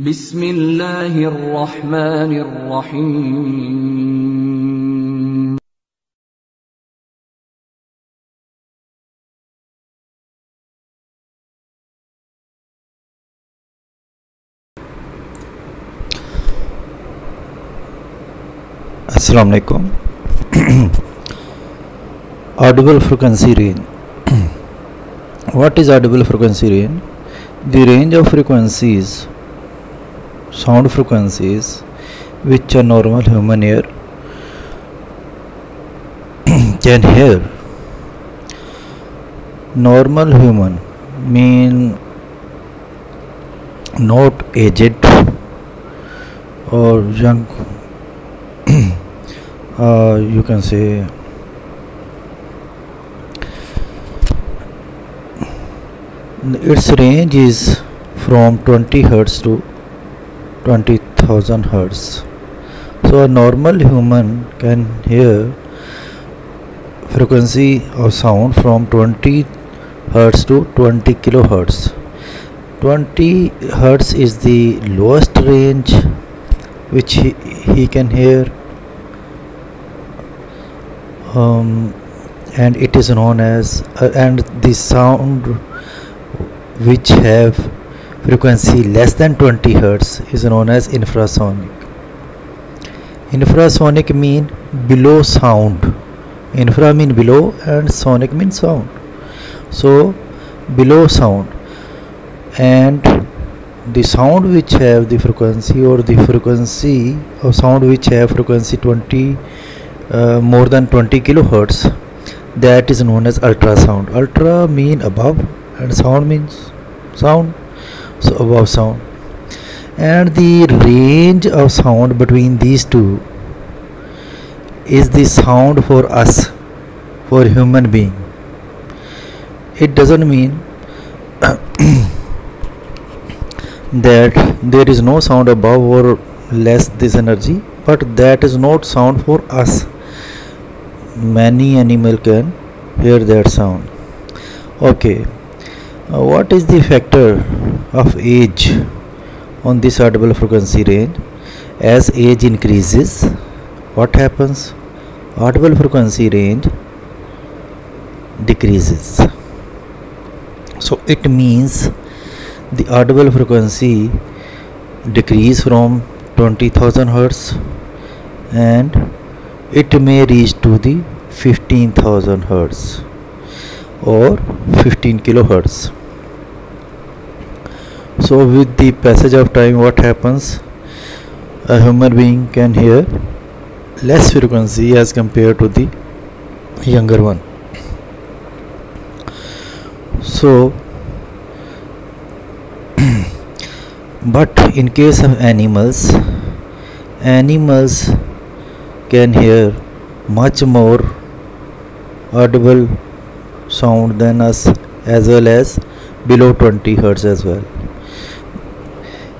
बिस्मिल्लाहिर्रहमानिर्रहीम। Assalamu alaikum. Audible frequency range. What is audible frequency range? The range of frequencies, sound frequencies, which a normal human ear can hear. Normal human mean not aged or young. You can say its range is from 20 hertz to 20,000 hertz. So a normal human can hear frequency of sound from 20 hertz to 20 kilohertz. 20 hertz is the lowest range which he can hear. And it is known as and the sound which have frequency less than 20 hertz is known as infrasonic. Infrasonic mean below sound. Infra mean below and sonic means sound. So below sound, and the sound which have the frequency or the frequency of sound which have frequency more than 20 kilohertz, that is known as ultrasound. Ultra mean above and sound means sound, so above sound. And the range of sound between these two is the sound for us, for human being. It doesn't mean that there is no sound above or less this energy, but that is not sound for us. Many animal can hear that sound. Okay, what is the factor of age on this audible frequency range? As age increases, what happens? Audible frequency range decreases. So it means the audible frequency decrease from 20,000 hertz and it may reach to the 15,000 hertz or 15 kilohertz. So with the passage of time, what happens? A human being can hear less frequency as compared to the younger one. So but in case of animals can hear much more audible sound than us, as well as below 20 hertz as well.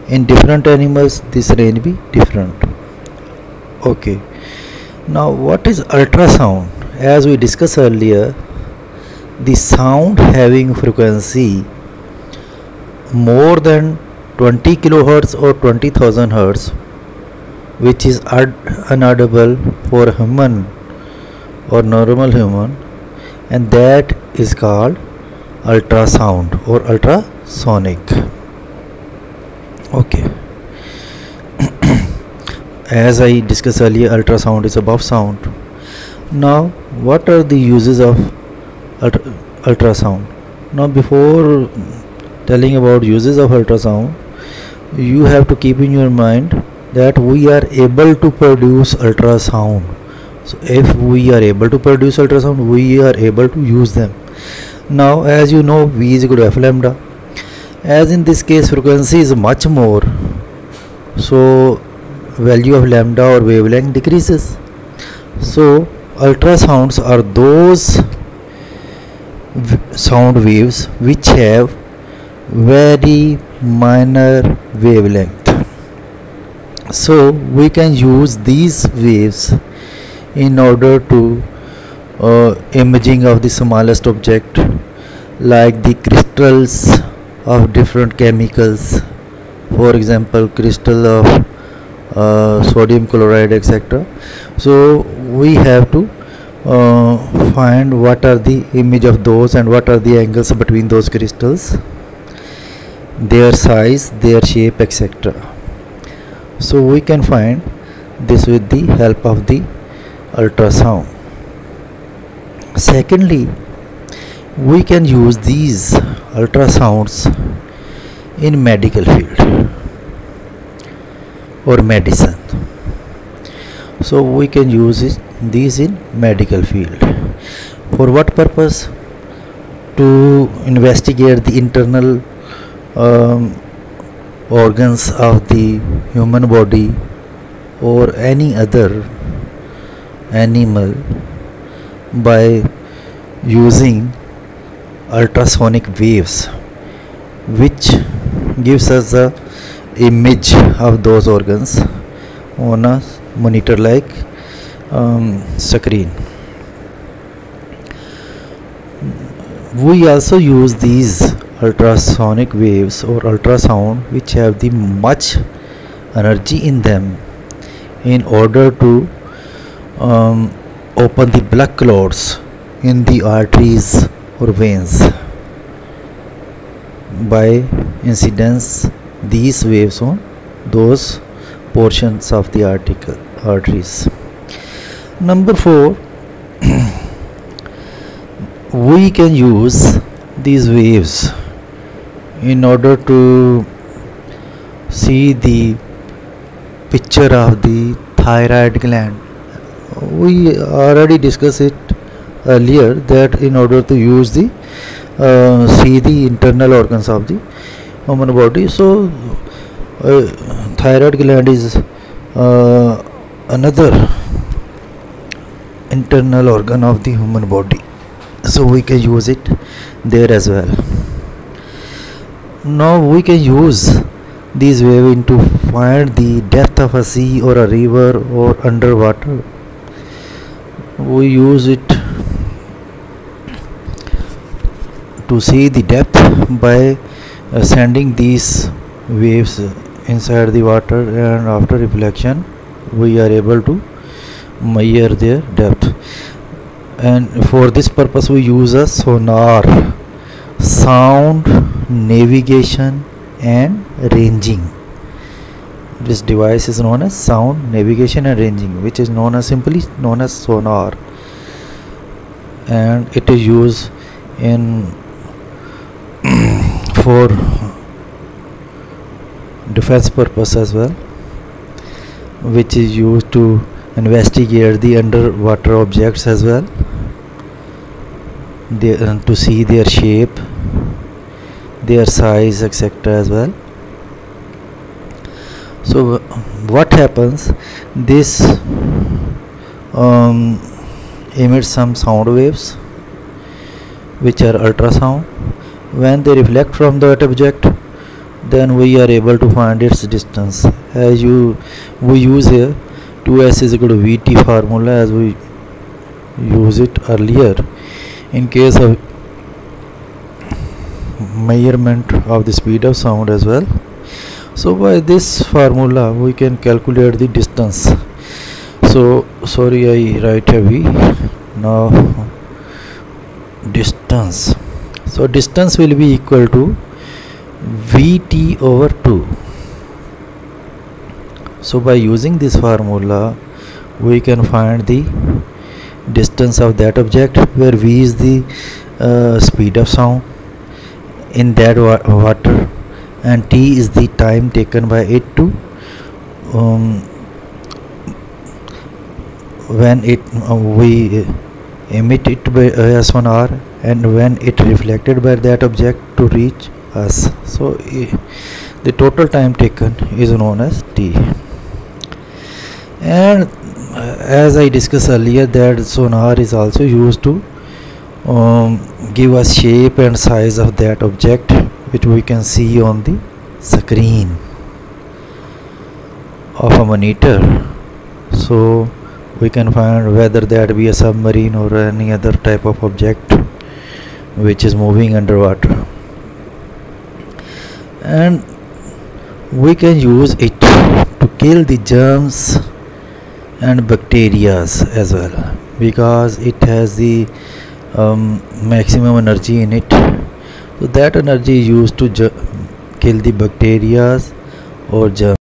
In different animals this range be different. Okay, now what is ultrasound? As we discussed earlier, the sound having frequency more than 20 kilohertz or 20,000 hertz, which is inaudible for human or normal human, and that is called ultrasound or ultrasonic. Okay. As I discussed earlier, ultrasound is above sound. Now what are the uses of ultrasound? Now before telling about uses of ultrasound, you have to keep in your mind that we are able to produce ultrasound. So if we are able to produce ultrasound, we are able to use them. Now as you know, V is equal to F lambda. As in this case frequency is much more, so value of lambda or wavelength decreases. So ultrasounds are those sound waves which have very minor wavelength. So we can use these waves in order to imaging of the smallest object, like the crystals of different chemicals, for example crystal of sodium chloride, etc. So we have to find what are the image of those and what are the angles between those crystals, their size, their shape, etc. So we can find this with the help of the ultrasound. Secondly, we can use these ultrasounds in medical field or medicine. So we can use these in medical field. For what purpose? To investigate the internal organs of the human body or any other animal by using ultrasonic waves, which gives us the image of those organs on a monitor like screen. We also use these ultrasonic waves or ultrasound which have the much energy in them in order to open the blood clots in the arteries or veins by incidence these waves on those portions of the arteries. Number 4, we can use these waves in order to see the picture of the thyroid gland. We already discussed it earlier that in order to use the see the internal organs of the human body. So thyroid gland is another internal organ of the human body, so we can use it there as well. Now we can use these waves to find the depth of a sea or a river or underwater. We use it to see the depth by sending these waves inside the water, and after reflection we are able to measure their depth. And for this purpose we use a sonar, sound, navigation and ranging. This device is known as sound, navigation and ranging, which is simply known as sonar, and it is used in for defense purpose as well, which is used to investigate the underwater objects as well, to see their shape, their size, etc. as well. So what happens, this emits some sound waves which are ultrasound. When they reflect from that object, then we are able to find its distance. As we use here 2s is equal to vt formula, as we use it earlier in case of measurement of the speed of sound as well. So by this formula we can calculate the distance. So sorry, I write heavy now. Distance, so distance will be equal to vt over 2. So by using this formula we can find the distance of that object, where v is the speed of sound in that water and t is the time taken by it to when it we emit it by as 1 hour, and when it reflected by that object to reach us. So the total time taken is known as t. And as I discussed earlier, that sonar is also used to give us shape and size of that object, which we can see on the screen of a monitor. So we can find whether that be a submarine or any other type of object which is moving underwater. And we can use it to kill the germs and bacteria as well, because it has the maximum energy in it. So that energy is used to kill the bacteria or germs.